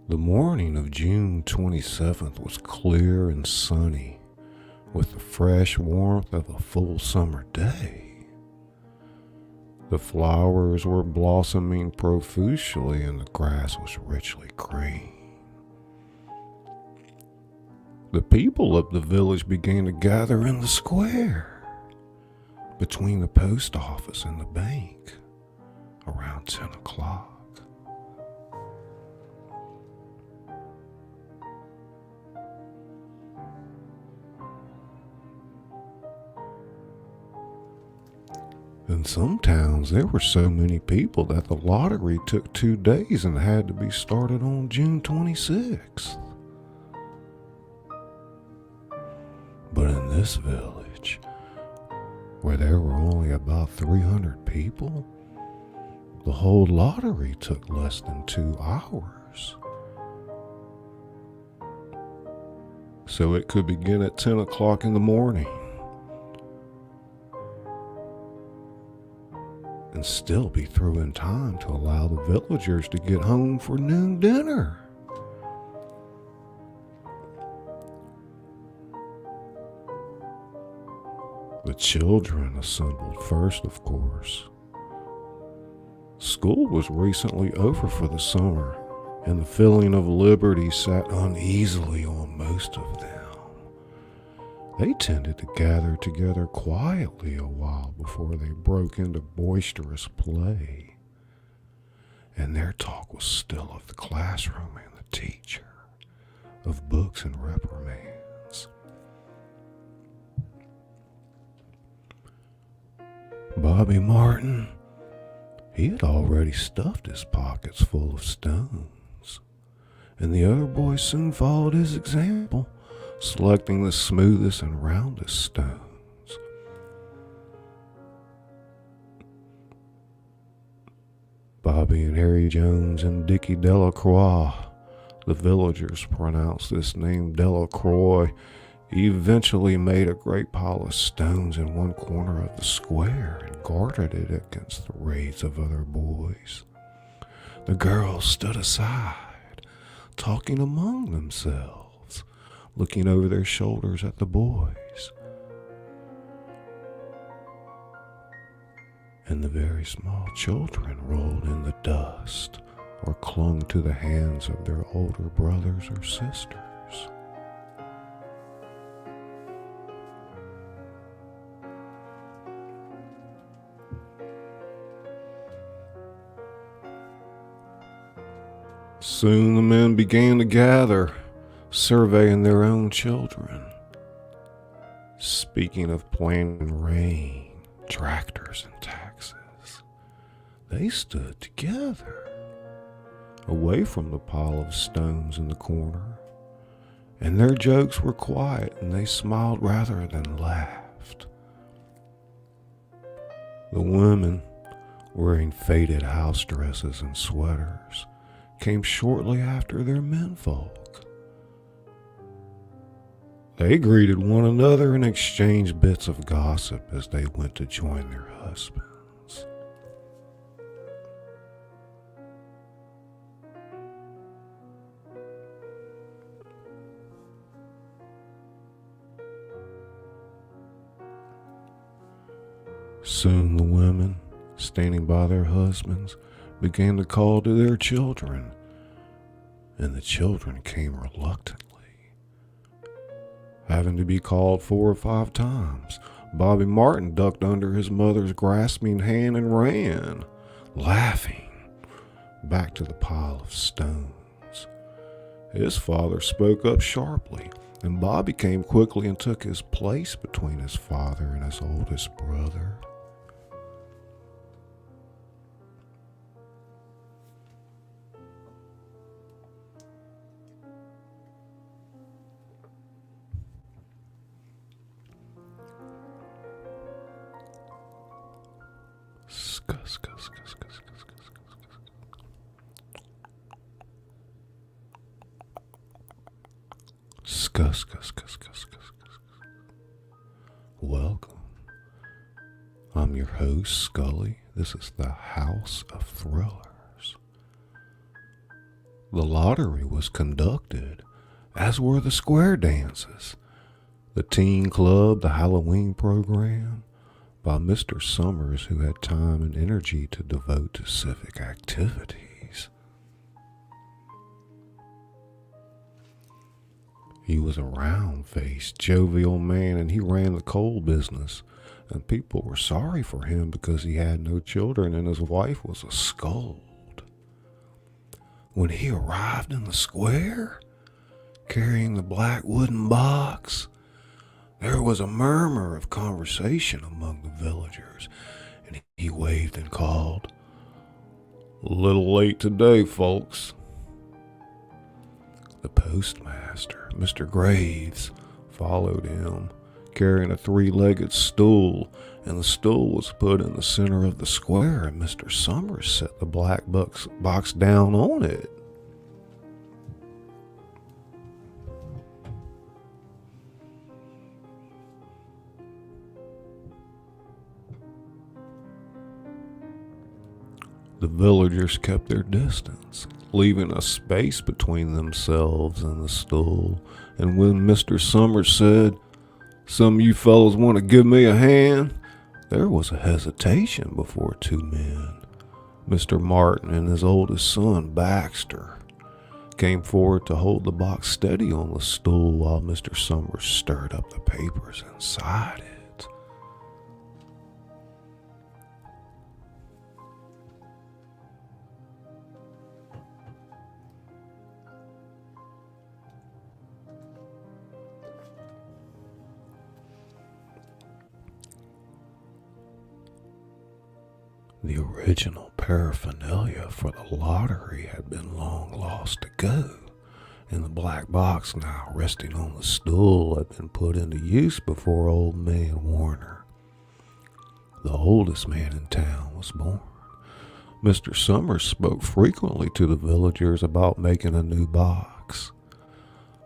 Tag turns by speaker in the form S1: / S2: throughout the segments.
S1: The morning of June 27th was clear and sunny, with the fresh warmth of a full summer day. The flowers were blossoming profusely and the grass was richly green. The people of the village began to gather in the square between the post office and the bank around 10 o'clock. In some towns, there were so many people that the lottery took 2 days and had to be started on June 26th. But in this village, where there were only about 300 people, the whole lottery took less than 2 hours. So it could begin at 10 o'clock in the morning and still be through in time to allow the villagers to get home for noon dinner. The children assembled first, of course. School was recently over for the summer, and the feeling of liberty sat uneasily on most of them. They tended to gather together quietly a while before they broke into boisterous play. And their talk was still of the classroom and the teacher, of books and reprimands. Bobby Martin, he had already stuffed his pockets full of stones, and the other boys soon followed his example, selecting the smoothest and roundest stones. Bobby and Harry Jones and Dickie Delacroix, the villagers pronounced this name Delacroix, eventually made a great pile of stones in one corner of the square and guarded it against the raids of other boys. The girls stood aside, talking among themselves, looking over their shoulders at the boys. And the very small children rolled in the dust or clung to the hands of their older brothers or sisters. Soon the men began to gather, surveying their own children, speaking of planting rain, tractors, and taxes. They stood together, away from the pile of stones in the corner, and their jokes were quiet and they smiled rather than laughed. The women, wearing faded house dresses and sweaters, came shortly after their menfolk. They greeted one another and exchanged bits of gossip as they went to join their husbands. Soon the women, standing by their husbands, began to call to their children, and the children came reluctantly. Having to be called 4 or 5 times, Bobby Martin ducked under his mother's grasping hand and ran, laughing, back to the pile of stones. His father spoke up sharply, and Bobby came quickly and took his place between his father and his oldest brother. Welcome. I'm your host, Scully. This is the House of Thrillers. The lottery was conducted, as were the square dances, the teen club, the Halloween program, by Mr. Summers, who had time and energy to devote to civic activities. He was a round-faced, jovial man, and he ran the coal business, and people were sorry for him because he had no children and his wife was a scold. When he arrived in the square, carrying the black wooden box, there was a murmur of conversation among the villagers, and he waved and called, "A little late today, folks." The postmaster, Mr. Graves, followed him, carrying a three-legged stool, and the stool was put in the center of the square, and Mr. Summers set the black box down on it. The villagers kept their distance, leaving a space between themselves and the stool, and when Mr. Summers said, "Some of you fellows want to give me a hand?" there was a hesitation before two men. Mr. Martin and his oldest son, Baxter, came forward to hold the box steady on the stool while Mr. Summers stirred up the papers inside it. The original paraphernalia for the lottery had been long lost to go, and the black box now resting on the stool had been put into use before old man Warner, the oldest man in town, was born. Mr. Summers spoke frequently to the villagers about making a new box,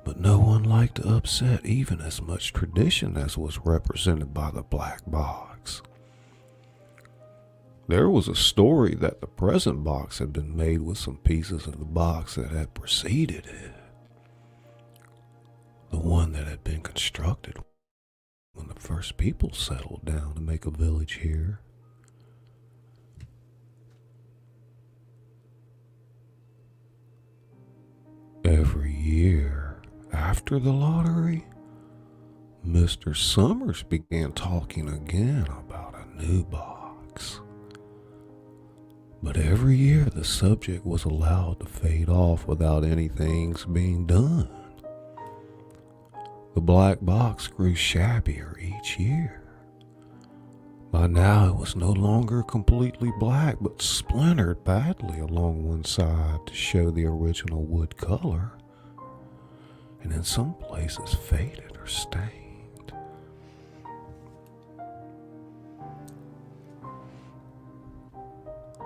S1: but no one liked to upset even as much tradition as was represented by the black box. There was a story that the present box had been made with some pieces of the box that had preceded it, the one that had been constructed when the first people settled down to make a village here. Every year after the lottery, Mr. Summers began talking again about a new box. But every year the subject was allowed to fade off without anything being done. The black box grew shabbier each year. By now it was no longer completely black, but splintered badly along one side to show the original wood color, and in some places faded or stained.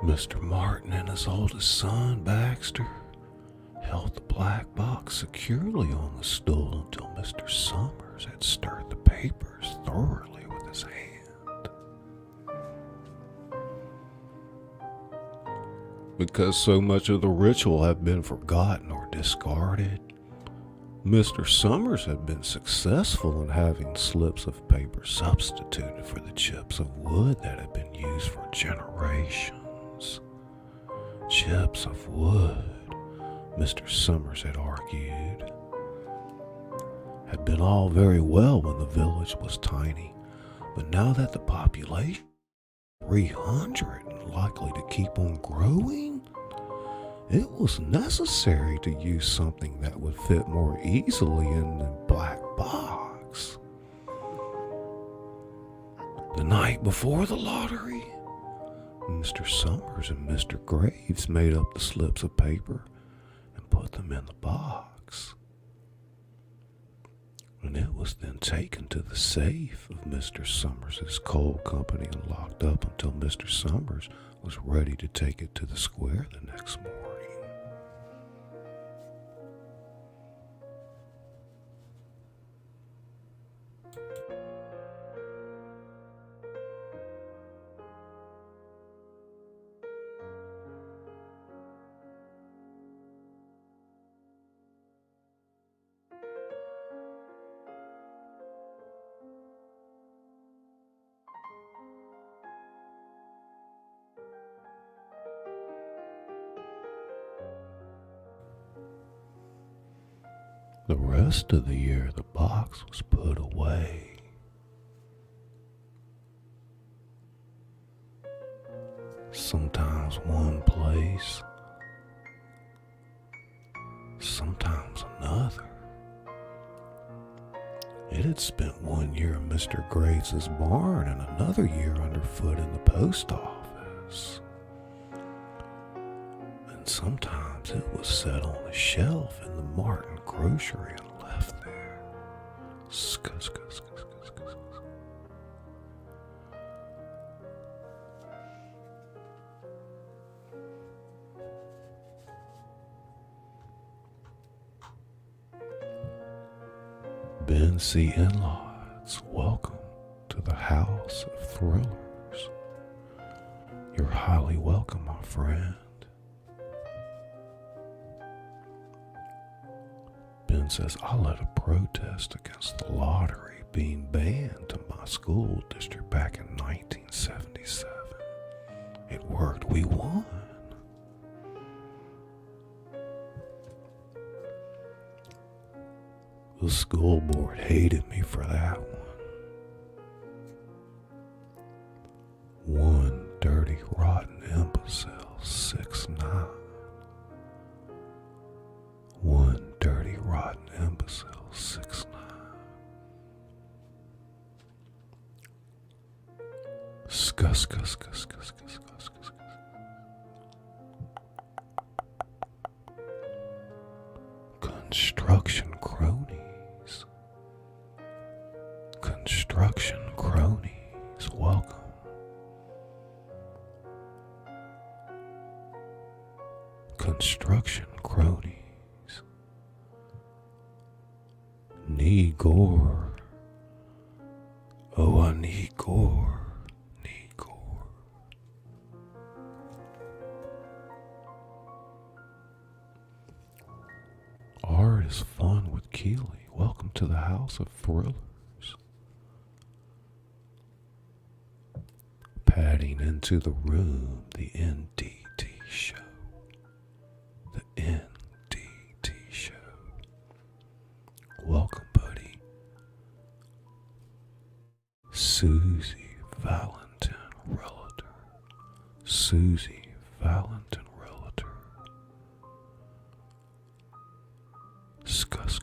S1: Mr. Martin and his oldest son, Baxter, held the black box securely on the stool until Mr. Summers had stirred the papers thoroughly with his hand. Because so much of the ritual had been forgotten or discarded, Mr. Summers had been successful in having slips of paper substituted for the chips of wood that had been used for generations. Chips of wood, Mr. Summers had argued, had been all very well when the village was tiny, but now that the population was 300 and likely to keep on growing, it was necessary to use something that would fit more easily in the black box. The night before the lottery, Mr. Summers and Mr. Graves made up the slips of paper and put them in the box. And it was then taken to the safe of Mr. Summers' coal company and locked up until Mr. Summers was ready to take it to the square the next morning. The rest of the year, the box was put away. Sometimes one place, sometimes another. It had spent 1 year in Mr. Graves' barn and another year underfoot in the post office. And sometimes it was set on a shelf in the Martin grocery and left there. Scuss. Ben C. Inlots, welcome to the House of Thrillers. You're highly welcome, my friend. Ben says, I led a protest against the lottery being banned to my school district back in 1977. It worked, we won. The school board hated me for that one. One dirty, rotten imbecile, 6'9". One dirty, rotten imbecile, 6'9". Scuss. Construction cronies. Construction cronies, welcome. Construction cronies. Need gore. Oh, I need gore. Need gore. Art is fun with Keeley. Welcome to the House of Thrillers. Padding into the room, the NDT show. The NDT show. Welcome, buddy. Susie Valentin Realtor. Susie Valentin Realtor. Scuss.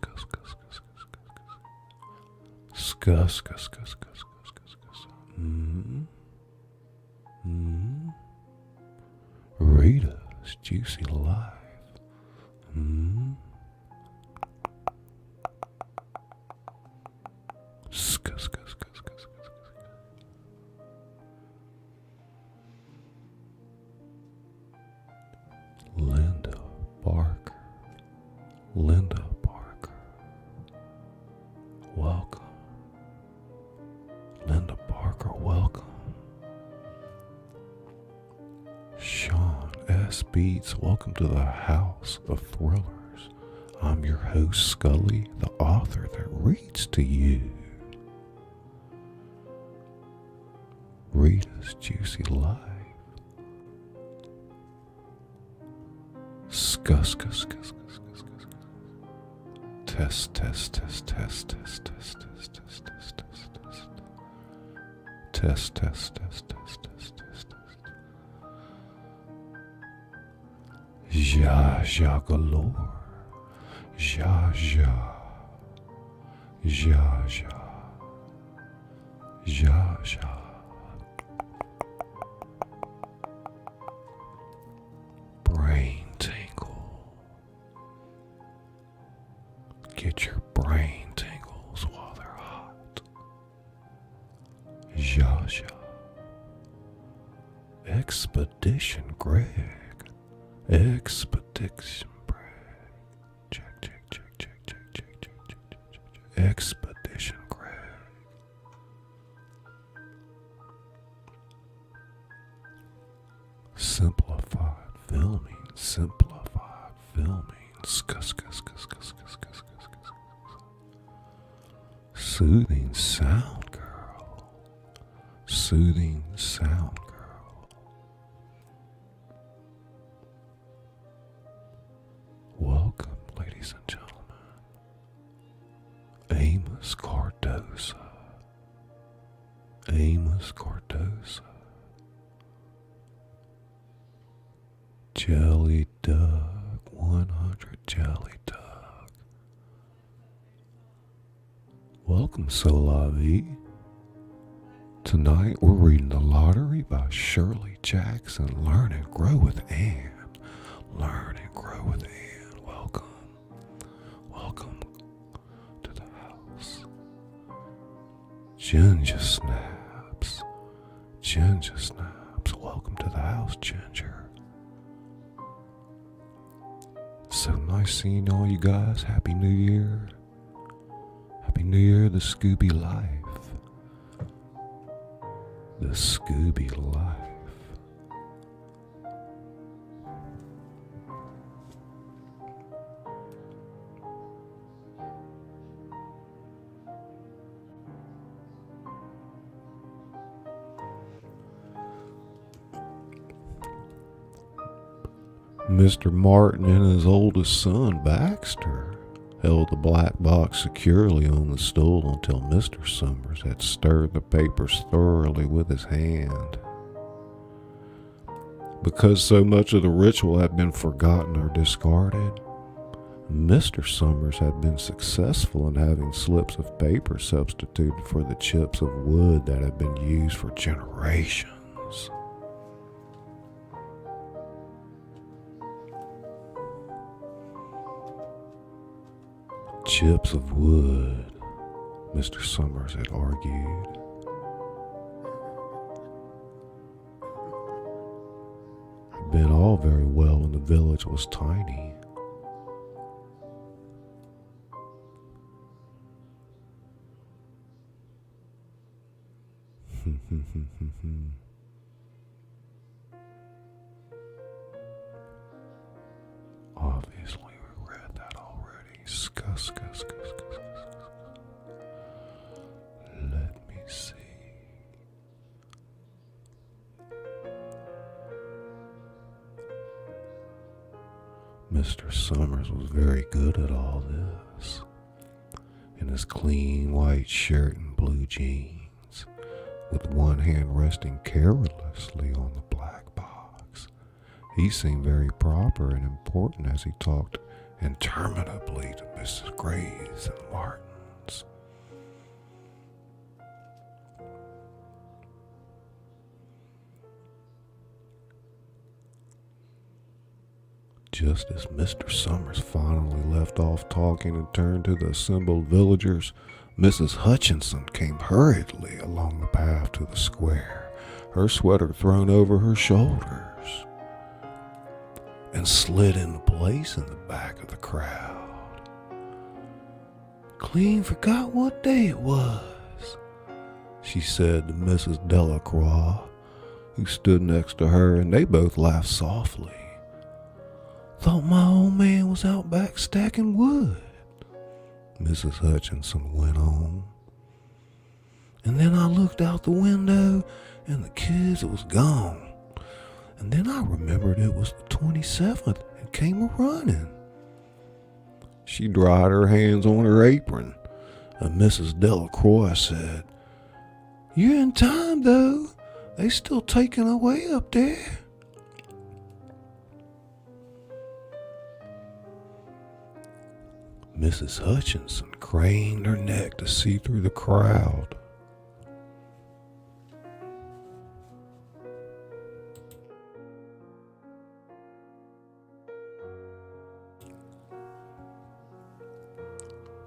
S1: Rita's Juicy Life. Scuss. Linda Barker. Linda Barker. Welcome. Linda Barker, welcome. Sean S. Beats, welcome to the House of Thrillers. I'm your host, Scully, the author that reads to you. Rita's Juicy Life. Scuss. Test. Test. Ja galore. Ja. Brain tingle. Get your brain tingles while they're hot. Ja. Expedition Greg. Expedition Greg. Check. Expedition Greg. Simplified filming. Scuss. Soothing sound girl. Soothing sound girl. Welcome, ladies and gentlemen. Amos Cardosa. Amos Cardosa. Jelly Doug, 100 Jelly Doug. Welcome, Solavi. Tonight we're reading The Lottery by Shirley Jackson. Learn and grow with Anne. Learn and grow with Anne. Welcome. Welcome to the house. Ginger Snaps. Ginger Snaps. Welcome to the house, Ginger. So nice seeing all you guys. Happy New Year. Happy New Year, the Scooby Life. The Scooby Life. Mr. Martin and his oldest son, Baxter, held the black box securely on the stool until Mr. Summers had stirred the papers thoroughly with his hand. Because so much of the ritual had been forgotten or discarded, Mr. Summers had been successful in having slips of paper substituted for the chips of wood that had been used for generations. Chips of wood, Mr. Summers had argued. Had been all very well when the village was tiny. Obviously. Scuss. Let me see. Mr. Summers was very good at all this. In his clean white shirt and blue jeans, with one hand resting carelessly on the black box, he seemed very proper and important as he talked interminably to Mrs. Graves and Martins. Just as Mr. Summers finally left off talking and turned to the assembled villagers, Mrs. Hutchinson came hurriedly along the path to the square, her sweater thrown over her shoulders, and slid into place in the back of the crowd. Clean forgot what day it was, she said to Mrs. Delacroix, who stood next to her, and they both laughed softly. Thought my old man was out back stacking wood, Mrs. Hutchinson went on. And then I looked out the window, and the kids was gone. And then I remembered it was the 27th and came a-running. She dried her hands on her apron, and Mrs. Delacroix said, You're in time, though. They still taking away up there. Mrs. Hutchinson craned her neck to see through the crowd.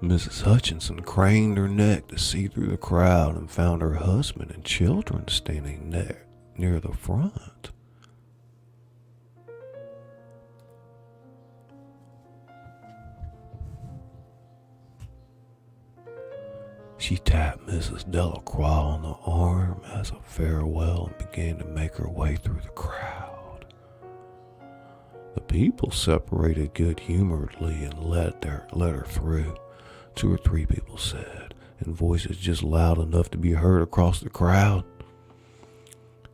S1: Mrs. Hutchinson craned her neck to see through the crowd and found her husband and children standing near the front. She tapped Mrs. Delacroix on the arm as a farewell and began to make her way through the crowd. The people separated good-humoredly and let her through. 2 or 3 people said, in voices just loud enough to be heard across the crowd,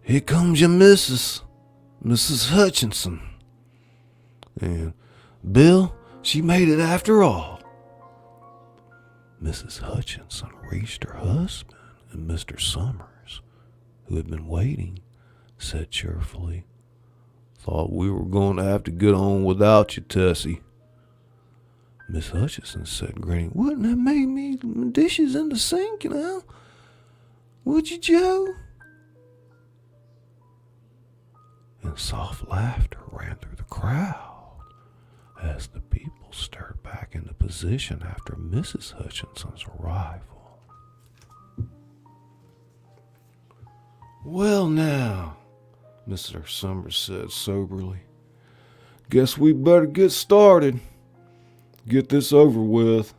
S1: Here comes your Mrs. Hutchinson. And, Bill, she made it after all. Mrs. Hutchinson reached her husband, and Mr. Summers, who had been waiting, said cheerfully, "Thought we were going to have to get on without you, Tessie." Miss Hutchinson said, grinning, "Wouldn't have made me dishes in the sink, Would you, Joe?" And soft laughter ran through the crowd as the people stirred back into position after Mrs. Hutchinson's arrival. "Well now," Mr. Summers said soberly, "guess we better get started. Get this over with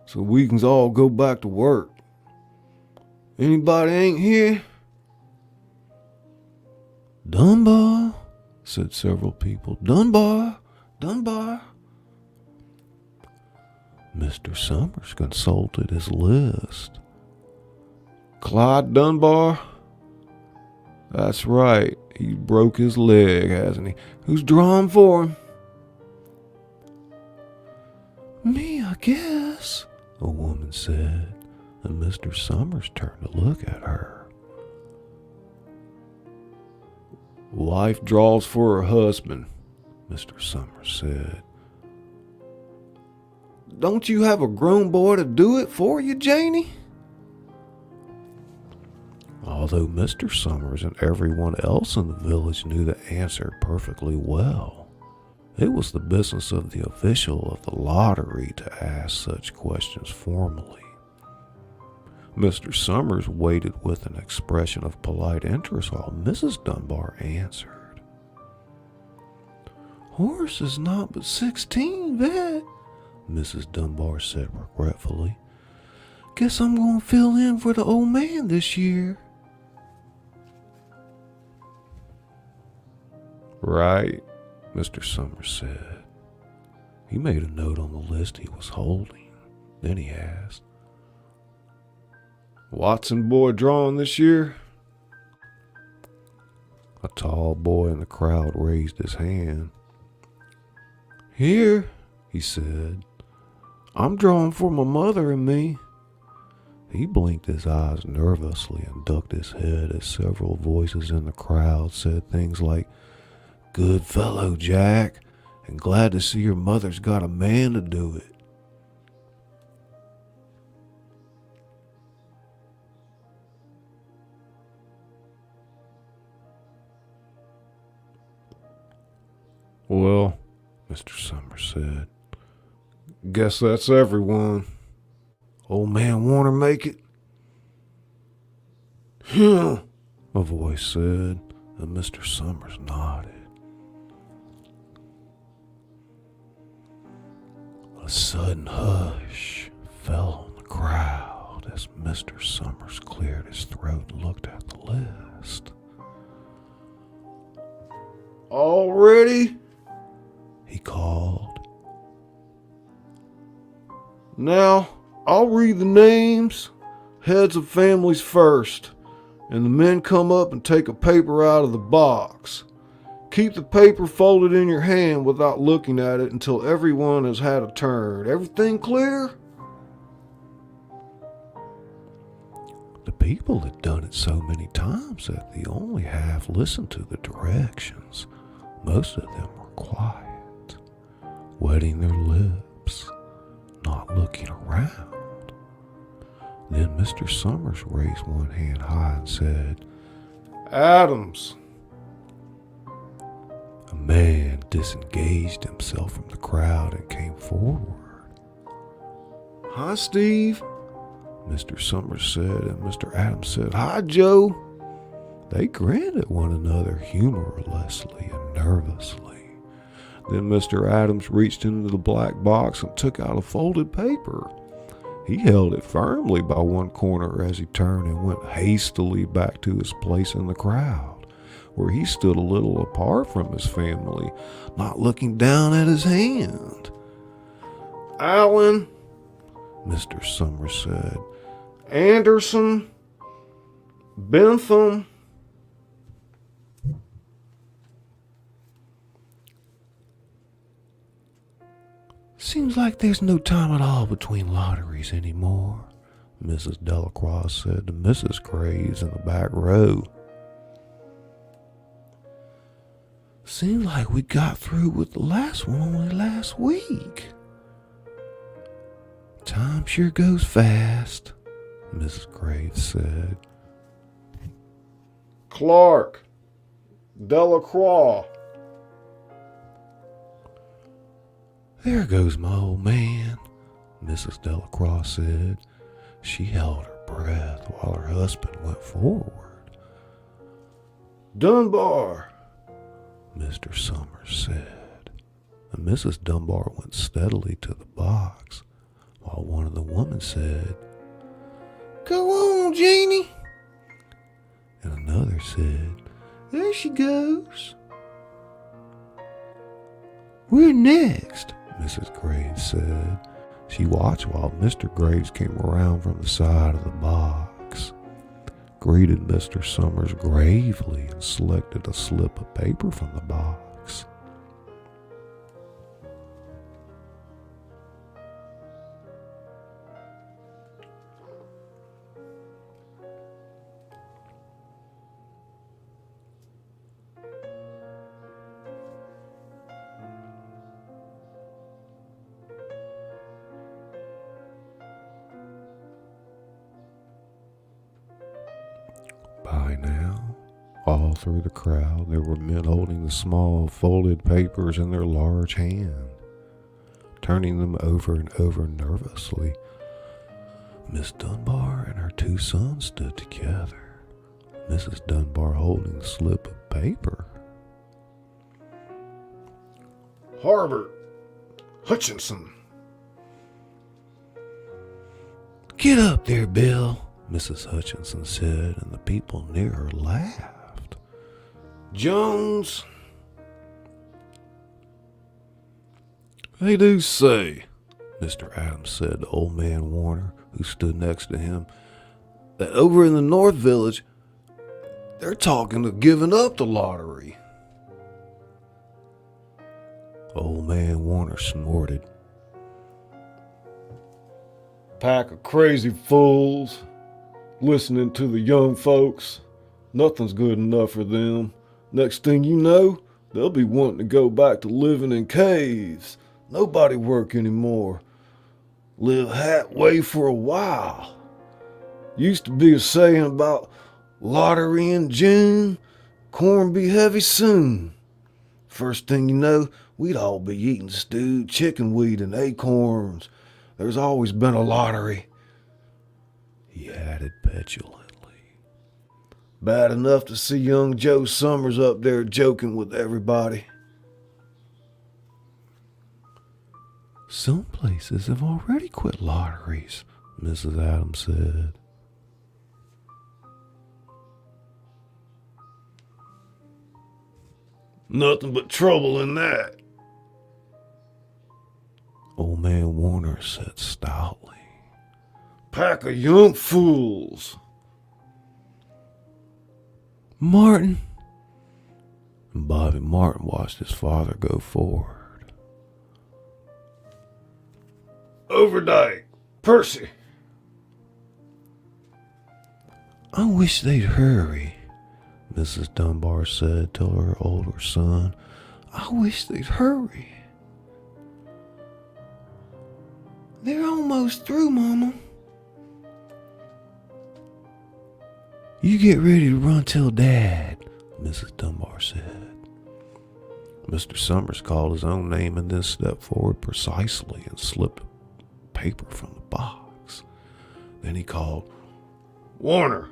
S1: so we can all go back to work. Anybody ain't here?" "Dunbar," said several people. "Dunbar, Dunbar." Mr. Summers consulted his list. "Clyde Dunbar? That's right. He broke his leg, hasn't he? Who's drawing for him?" "Me, I guess," a woman said, and Mr. Summers turned to look at her. "Wife draws for her husband," Mr. Summers said. "Don't you have a grown boy to do it for you, Janie?" Although Mr. Summers and everyone else in the village knew the answer perfectly well, it was the business of the official of the lottery to ask such questions formally. Mr. Summers waited with an expression of polite interest while Mrs. Dunbar answered. "Horace is not but 16, vet," Mrs. Dunbar said regretfully. "Guess I'm going to fill in for the old man this year." "Right," Mr. Summers said. He made a note on the list he was holding. Then he asked, "Watson boy drawing this year?" A tall boy in the crowd raised his hand. "Here," he said. "I'm drawing for my mother and me." He blinked his eyes nervously and ducked his head as several voices in the crowd said things like, "Good fellow, Jack, and glad to see your mother's got a man to do it." "Well," Mr. Summers said, "guess that's everyone. Old man Warner make it?" "Yeah," a voice said, and Mr. Summers nodded. A sudden hush fell on the crowd as Mr. Summers cleared his throat and looked at the list. "All ready?" he called. "Now, I'll read the names, heads of families first, and the men come up and take a paper out of the box. Keep the paper folded in your hand without looking at it until everyone has had a turn. Everything clear?" The people had done it so many times that they only half listened to the directions. Most of them were quiet, wetting their lips, not looking around. Then Mr. Summers raised one hand high and said, "Adams." A man disengaged himself from the crowd and came forward. "Hi, Steve," Mr. Summers said, and Mr. Adams said, "Hi, Joe." They grinned at one another humorously and nervously. Then Mr. Adams reached into the black box and took out a folded paper. He held it firmly by one corner as he turned and went hastily back to his place in the crowd, where he stood a little apart from his family, not looking down at his hand. "Allen," Mr. Summers said. "Anderson, Bentham." Seems like there's no time at all between lotteries anymore, Mrs. Delacroix said to Mrs. Graves in the back row. Seems like we got through with the last one only last week. Time sure goes fast, Mrs. Graves said. Clark, Delacroix. There goes my old man, Mrs. Delacroix said. She held her breath while her husband went forward. Dunbar, Mr. Summers said, and Mrs. Dunbar went steadily to the box, while one of the women said, Go on, Janie. And another said, There she goes. We're next, Mrs. Graves said. She watched while Mr. Graves came around from the side of the box, greeted Mr. Summers gravely, and selected a slip of paper from the box. By now, all through the crowd, there were men holding the small folded papers in their large hand, turning them over and over nervously. Miss Dunbar and her two sons stood together, Mrs. Dunbar holding the slip of paper. Harbert Hutchinson. Get up there, Bill, Mrs. Hutchinson said, and the people near her laughed. Jones. They do say, Mr. Adams said to old man Warner, who stood next to him, that over in the North Village, they're talking of giving up the lottery. Old man Warner snorted. Pack of crazy fools. Listening to the young folks. Nothing's good enough for them. Next thing you know, they'll be wanting to go back to living in caves. Nobody work anymore. Live halfway for a while. Used to be a saying about lottery in June, corn be heavy soon. First thing you know, we'd all be eating stewed chicken weed and acorns. There's always been a lottery, he added petulantly. Bad enough to see young Joe Summers up there joking with everybody. Some places have already quit lotteries, Mrs. Adams said. Nothing but trouble in that, old man Warner said stoutly. Pack of young fools. Martin. And Bobby Martin watched his father go forward. Overdyke, Percy. I wish they'd hurry, Mrs. Dunbar said to her older son. I wish they'd hurry. They're almost through, Mama. You get ready to run till Dad, Mrs. Dunbar said. Mr. Summers called his own name and then stepped forward precisely and slipped a paper from the box. Then he called, Warner.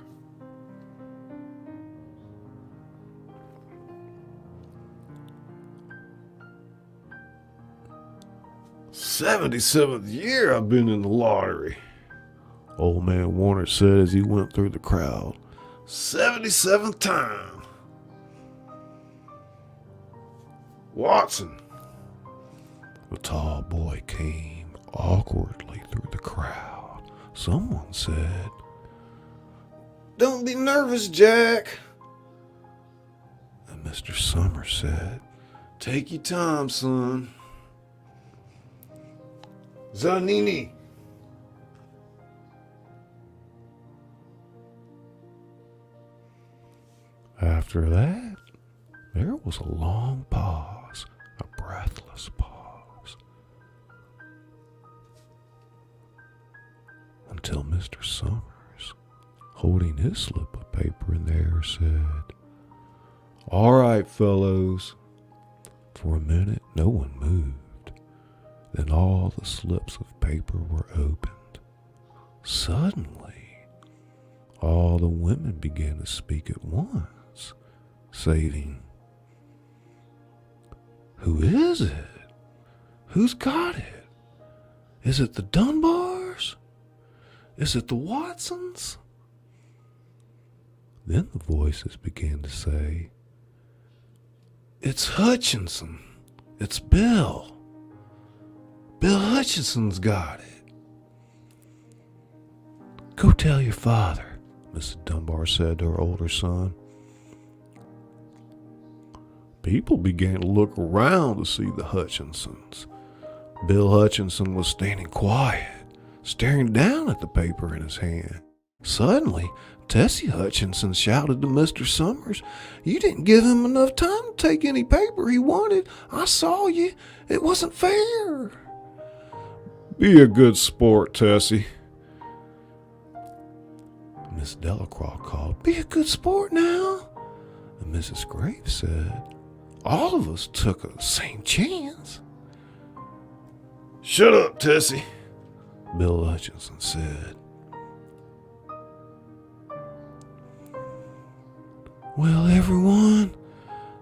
S1: "77th year I've been in the lottery," old man Warner said as he went through the crowd. 77th time. Watson. The tall boy came awkwardly through the crowd. Someone said, "Don't be nervous, Jack." And Mr. Summers said, "Take your time, son." Zanini. After that, there was a long pause, a breathless pause, until Mr. Summers, holding his slip of paper in the air, said, "All right, fellows." For a minute, no one moved. Then all the slips of paper were opened. Suddenly, all the women began to speak at once, saying, "Who is it? Who's got it? Is it the Dunbars? Is it the Watsons?" Then the voices began to say, "It's Hutchinson. It's Bill. Bill Hutchinson's got it." "Go tell your father," Mrs. Dunbar said to her older son. People began to look around to see the Hutchinsons. Bill Hutchinson was standing quiet, staring down at the paper in his hand. Suddenly, Tessie Hutchinson shouted to Mr. Summers, "You didn't give him enough time to take any paper he wanted. I saw you. It wasn't fair." "Be a good sport, Tessie." Miss Delacroix called, "Be a good sport now." And Mrs. Graves said, "All of us took the same chance." "Shut up, Tessie," Bill Hutchinson said. "Well, everyone,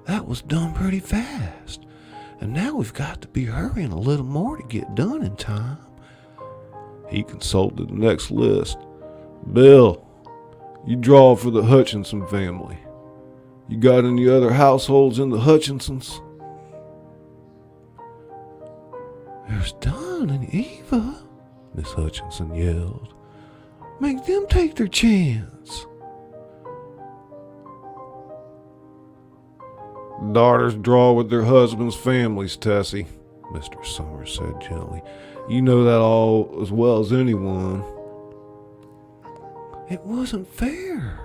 S1: that was done pretty fast, and now we've got to be hurrying a little more to get done in time." He consulted the next list. "Bill, you draw for the Hutchinson family. You got any other households in the Hutchinsons?" "There's Don and Eva," Miss Hutchinson yelled. "Make them take their chance." "Daughters draw with their husbands' families, Tessie," Mr. Summers said gently. "You know that all as well as anyone." "It wasn't fair,"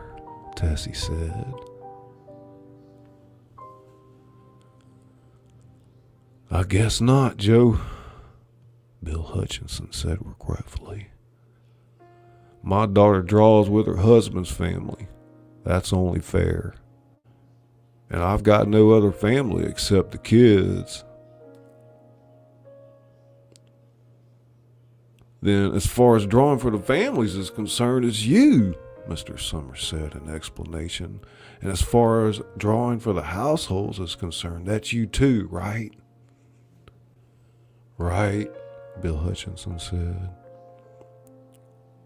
S1: Tessie said. "I guess not, Joe," Bill Hutchinson said regretfully. "My daughter draws with her husband's family. That's only fair. And I've got no other family except the kids." "Then, as far as drawing for the families is concerned, it's you," Mr. Summers said in explanation. "And as far as drawing for the households is concerned, that's you too, right?" "Right," Bill Hutchinson said.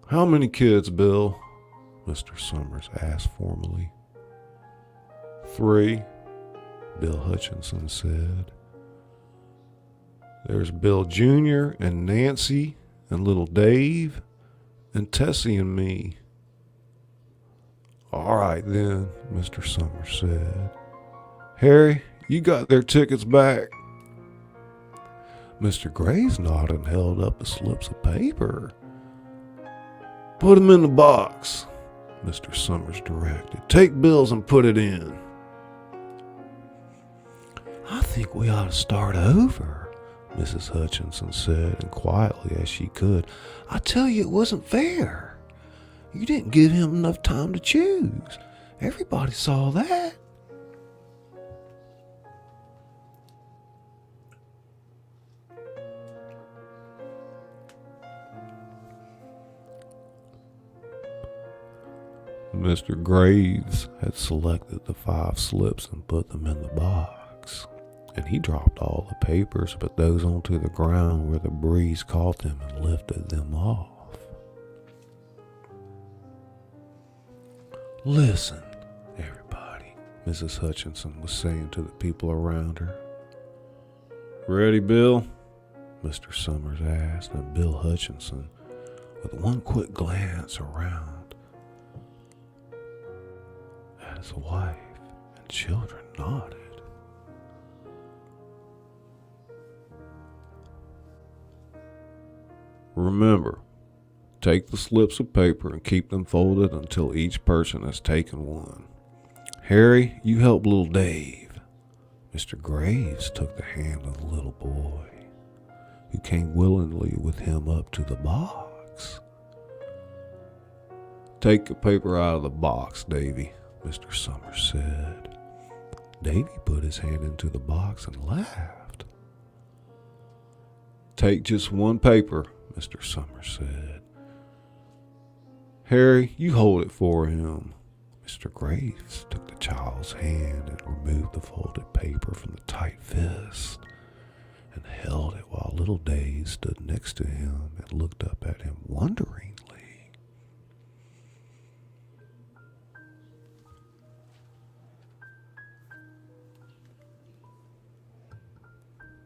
S1: "How many kids, Bill?" Mr. Summers asked formally. "3," Bill Hutchinson said. "There's Bill Jr. and Nancy and little Dave and Tessie and me." "All right then," Mr. Summers said. "Harry, you got their tickets back?" Mr. Graves nodded and held up the slips of paper. "Put them in the box," Mr. Summers directed. "Take Bill's and put it in." "I think we ought to start over," Mrs. Hutchinson said, and quietly as she could. "I tell you, it wasn't fair. You didn't give him enough time to choose. Everybody saw that." Mr. Graves had selected the 5 slips and put them in the box, and he dropped all the papers but those onto the ground where the breeze caught them and lifted them off. "Listen, everybody," Mrs. Hutchinson was saying to the people around her. "Ready, Bill?" Mr. Summers asked, and Bill Hutchinson, with one quick glance around at his wife and children, nodded. Remember, take the slips of paper and keep them folded until each person has taken one. Harry, you help little Dave. Mr. Graves took the hand of the little boy, who came willingly with him up to the box. Take the paper out of the box, Davy, Mr. Summers said. Davy put his hand into the box and laughed. Take just one paper, Mr. Summers said. Harry, you hold it for him. Mr. Graves took the child's hand and removed the folded paper from the tight fist and held it while little Dave stood next to him and looked up at him wonderingly.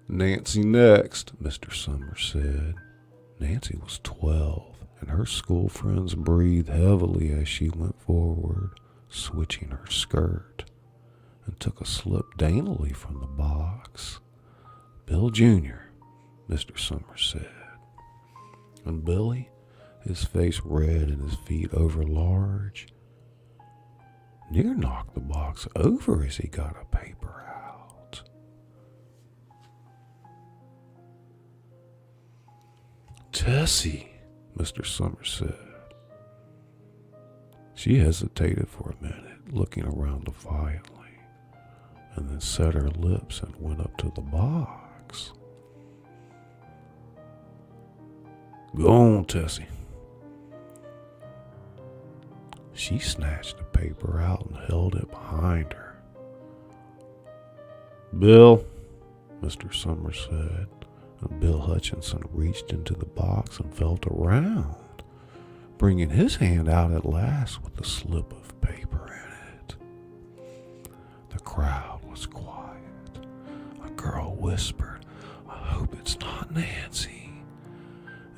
S1: Nancy next, Mr. Summers said. Nancy was 12, and her school friends breathed heavily as she went forward, switching her skirt, and took a slip daintily from the box. Bill Jr., Mr. Summers said. And Billy, his face red and his feet over large, near knocked the box over as he got a paper out. Tessie, Mr. Summers said. She hesitated for a minute, looking around defiantly, and then set her lips and went up to the box. Go on, Tessie. She snatched the paper out and held it behind her. Bill, Mr. Summers said, and Bill Hutchinson reached into the box and felt around, bringing his hand out at last with the slip of paper in it. The crowd was quiet. A girl whispered, I hope it's not Nancy.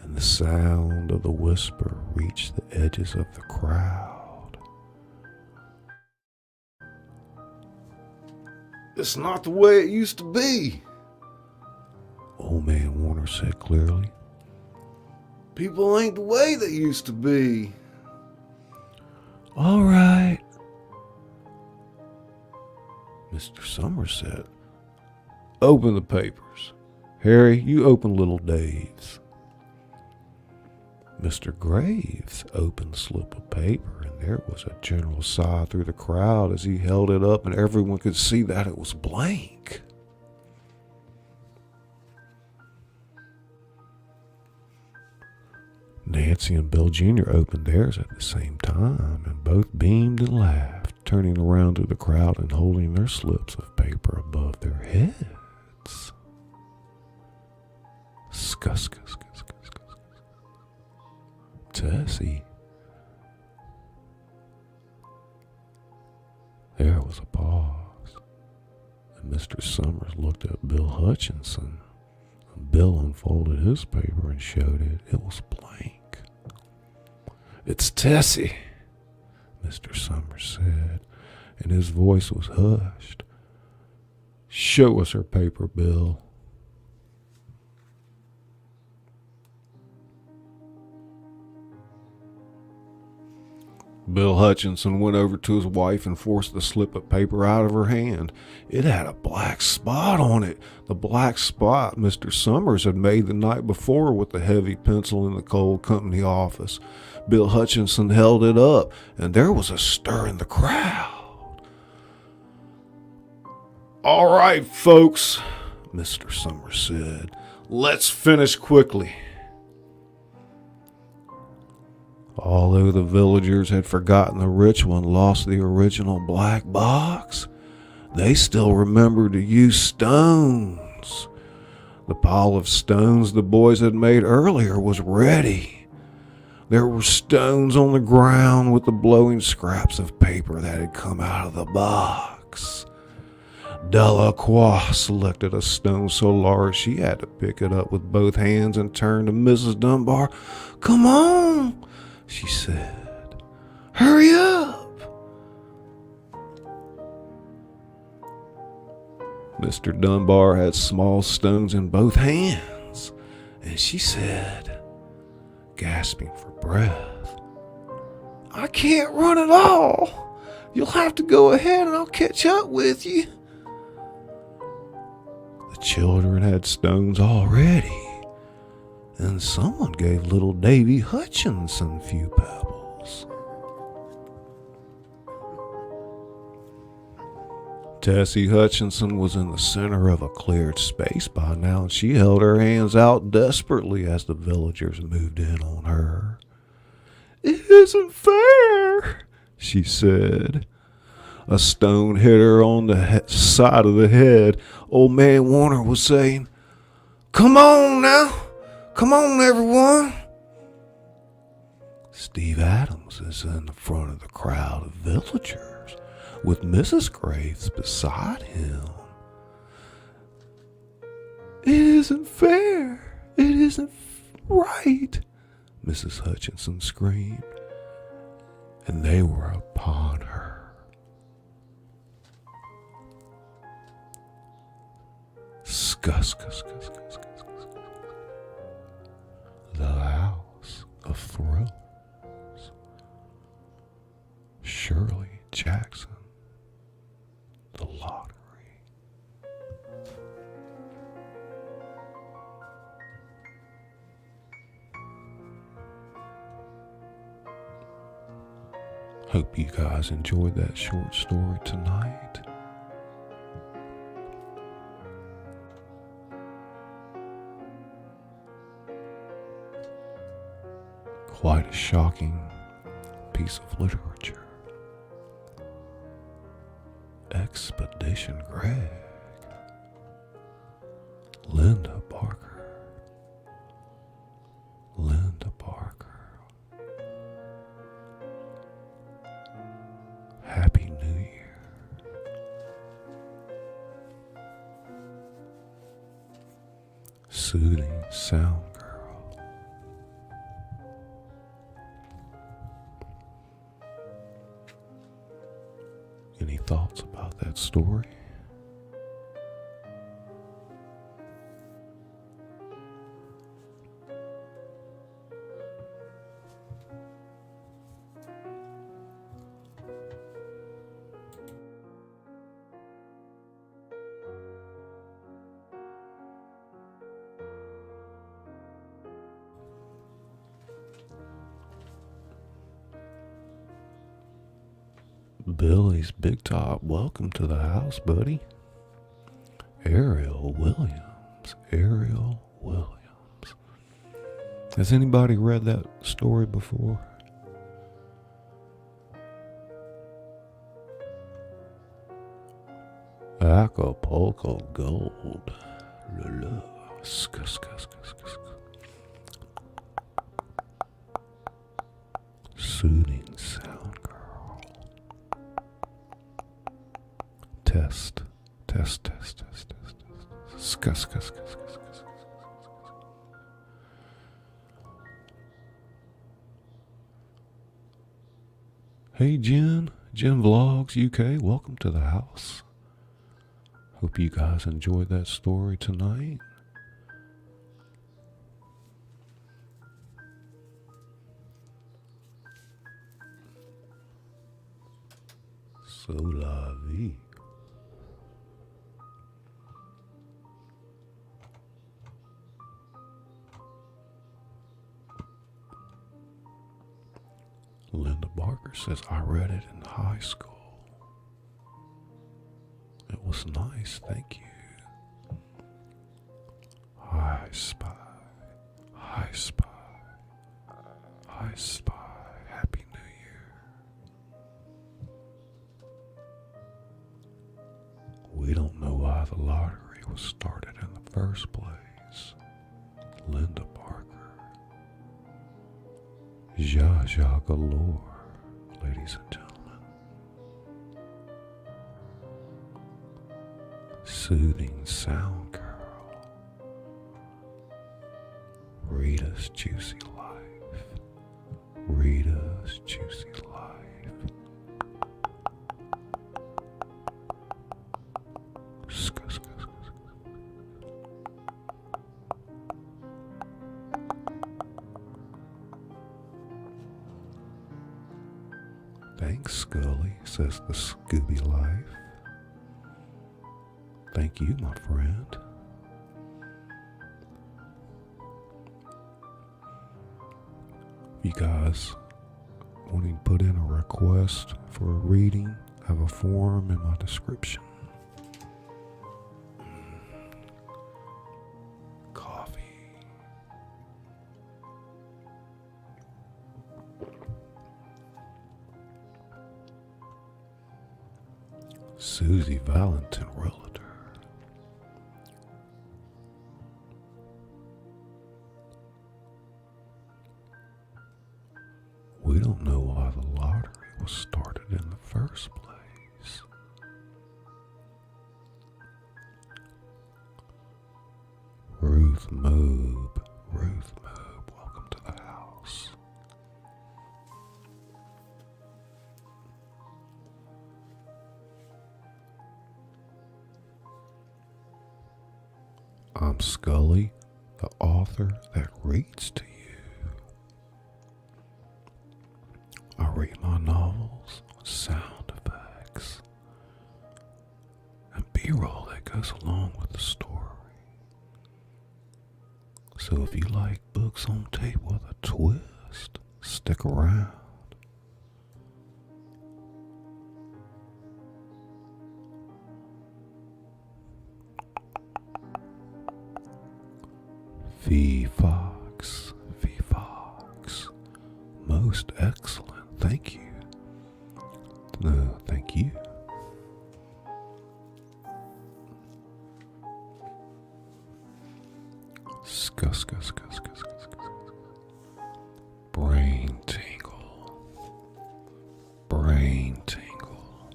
S1: And the sound of the whisper reached the edges of the crowd. It's not the way it used to be, Old Man Warner said clearly. People ain't the way they used to be. All right, Mr. Summers said. Open the papers. Harry, you open little Dave's. Mr. Graves opened the slip of paper, and there was a general sigh through the crowd as he held it up, and everyone could see that it was blank. Nancy and Bill Jr. opened theirs at the same time, and both beamed and laughed, turning around to the crowd and holding their slips of paper above their heads. Scuss, scuss, scuss, scuss, scuss. Tessie. There was a pause, and Mr. Summers looked at Bill Hutchinson. Bill unfolded his paper and showed it. It was blank. It's Tessie, Mr. Summers said, and his voice was hushed. Show us her paper, Bill. Bill Hutchinson went over to his wife and forced the slip of paper out of her hand. It had a black spot on it, the black spot Mr. Summers had made the night before with the heavy pencil in the coal company office. Bill Hutchinson held it up, and there was a stir in the crowd. All right, folks, Mr. Summers said. Let's finish quickly. Although the villagers had forgotten the rich one lost the original black box, they still remembered to use stones. The pile of stones the boys had made earlier was ready. There were stones on the ground with the blowing scraps of paper that had come out of the box. Delacroix selected a stone so large she had to pick it up with both hands and turned to Mrs. Dunbar. Come on, she said. Hurry up. Mr. Dunbar had small stones in both hands, and she said, gasping for breath. "I can't run at all. You'll have to go ahead and I'll catch up with you." The children had stones already, and someone gave little Davy Hutchinson a few pebbles. Tessie Hutchinson was in the center of a cleared space by now, and she held her hands out desperately as the villagers moved in on her. "It isn't fair," she said. A stone hit her on the side of the head. Old Man Warner was saying, "Come on now. Come on, everyone." Steve Adams is in the front of the crowd of villagers, with Mrs. Graves beside him. "It isn't fair. It isn't right," Mrs. Hutchinson screamed, and they were upon her. Scuss. The House of Thrillers. Shirley Jackson. The Lottery. Hope you guys enjoyed that short story tonight. Quite a shocking piece of literature. Expedition Greg. Linda Barker. Happy New Year. Soothing Sound Girl. Any thoughts about that story? Billy's Big Top, welcome to the house, buddy. Ariel Williams. Has anybody read that story before? Acapulco Gold. Soothing Sound Girl. Test. Hey Jen Vlogs UK, welcome to the house. Hope you guys enjoyed that story tonight. So la vie. Linda Barker says, I read it in high school. It was nice, thank you. I spy. Happy New Year. We don't know why the lottery was started in the first place. Linda Barker. Zsa galore, ladies and gentlemen. Soothing Sound Girl. Rita's Juicy Life. Thanks, Scully, says the Scooby Life. Thank you, my friend. If you guys want to put in a request for a reading, I have a form in my description. Coffee. Susie Valentin Realtor. We don't know why the lottery was started in the first place. Ruth Moob, welcome to the house. I'm Scully, the author that reads to you. I read my novels with sound effects and B-roll that goes along with the story. So if you like books on tape with a twist, stick around. Fee Fox, most excellent. Thank you. No, thank you. Skus. Brain tingle.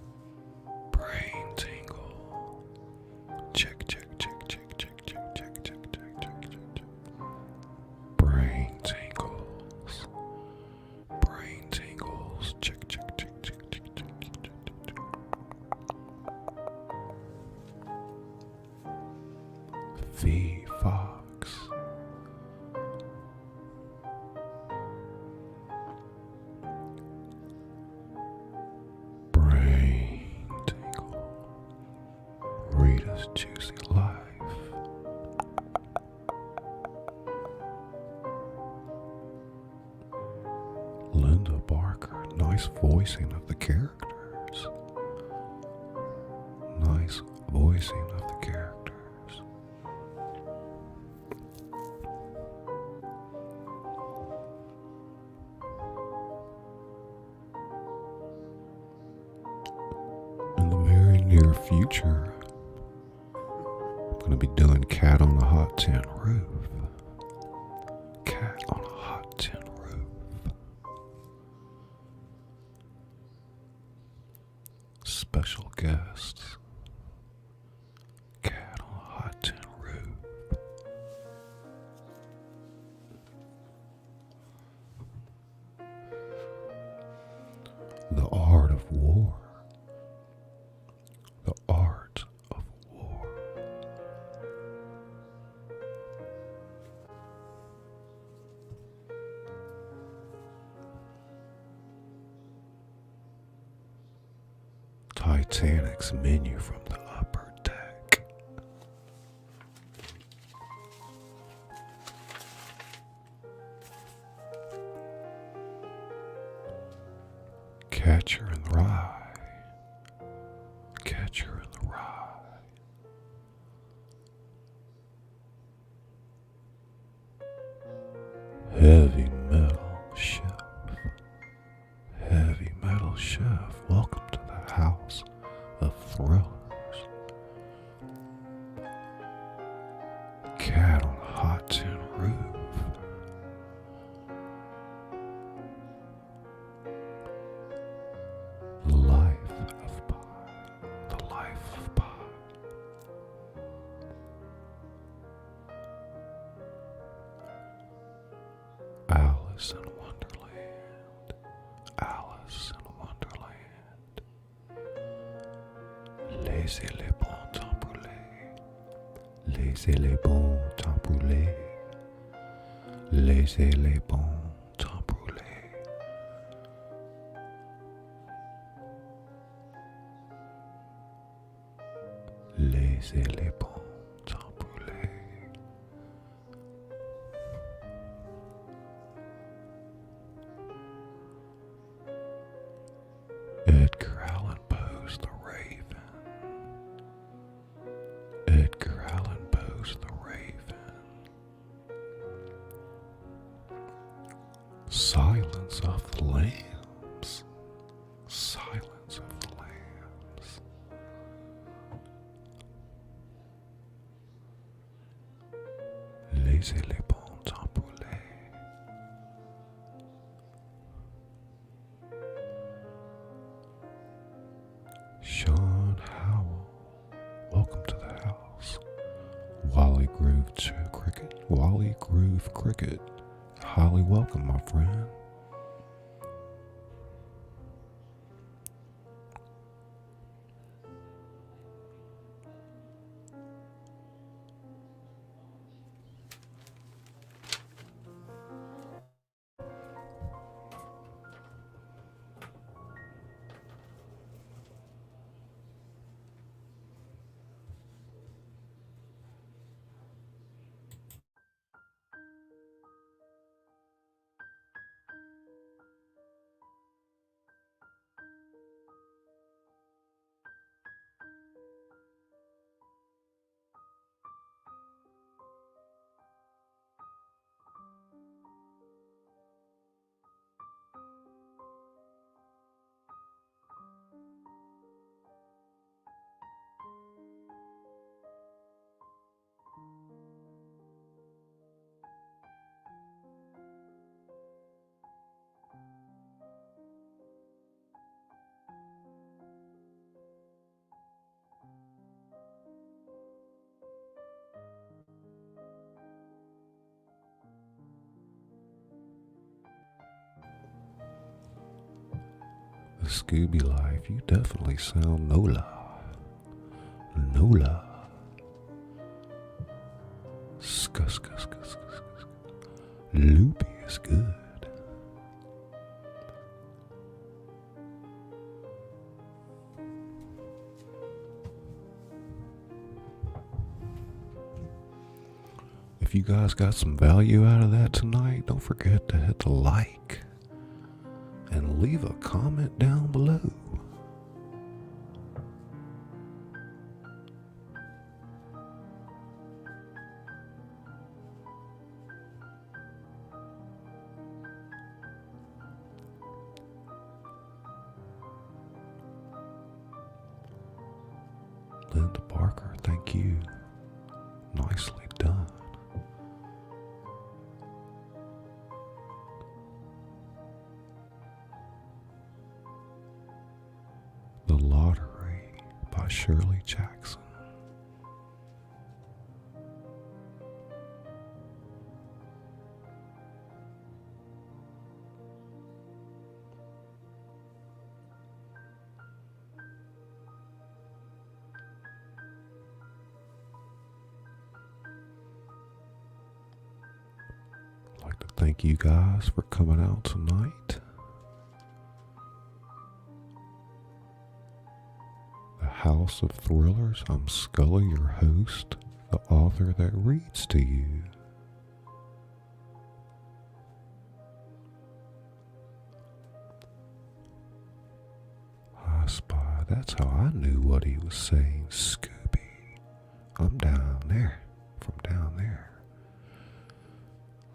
S1: Check. Brain tingles. Check. Fee Fox. Brain tingle. Rita's juicy life. Linda Barker, nice voicing of the characters. In the very near future, I'm going to be doing Cat on a Hot Tin Roof. Cat on a Hot Tin Roof. Special guests. Cat on a Hot Tin Roof. The Art of War. The Art of War. Titanic's menu from the upper deck. Catcher in the Rye. Catcher in the Rye. Heavy Metal Chef. Heavy Metal Chef, welcome to the House of Thrillers. Cat on a Hot Tin Roof. The Life of Pi. The Life of Pi. Alice in Wonderland. Alice in Wonderland. Laissez les bons temps brûler. Laissez les bons temps brûler. Laissez les bons temps brûler. Laissez les Bon Temps Rouler. Edgar Allan Poe's The Raven. Edgar Allan Poe's The Raven. Silence of the Lambs. Silence of the Lambs. Laissez les Bon Temps Rouler. Sean Howell, welcome to the house. Wally Groove Cricket, highly welcome, my friend. The Scooby Life, you definitely sound Nola. Skus. Loopy is good. If you guys got some value out of that tonight, don't forget to hit the like and leave a comment down below. Linda Barker, thank you. Nicely done. The Lottery by Shirley Jackson. I'd like to thank you guys for coming out tonight. House of Thrillers. I'm Scully, your host, the author that reads to you. I spy. That's how I knew what he was saying. Scooby. I'm down there. From down there.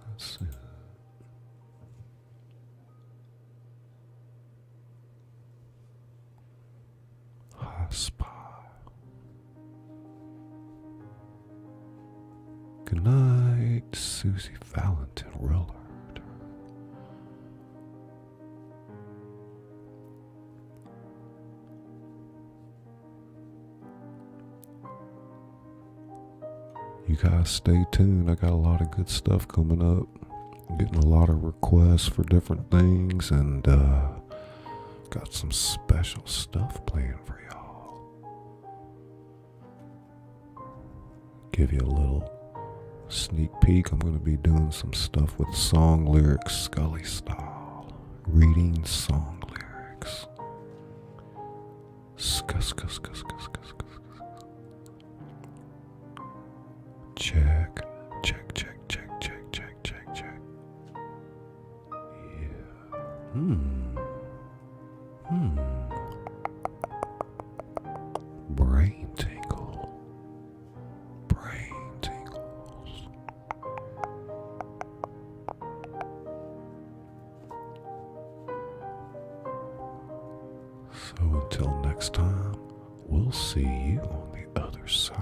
S1: Let's see. Spy. Good night, Susie Valentin Willard. You guys stay tuned. I got a lot of good stuff coming up. I'm getting a lot of requests for different things, and got some special stuff planned for y'all. Give you a little sneak peek. I'm going to be doing some stuff with song lyrics, Scully style. Reading song lyrics. Skus. check. Check, check, check, check, check, check, check. Yeah. Brain tingle. Brain tingles. So until next time, we'll see you on the other side.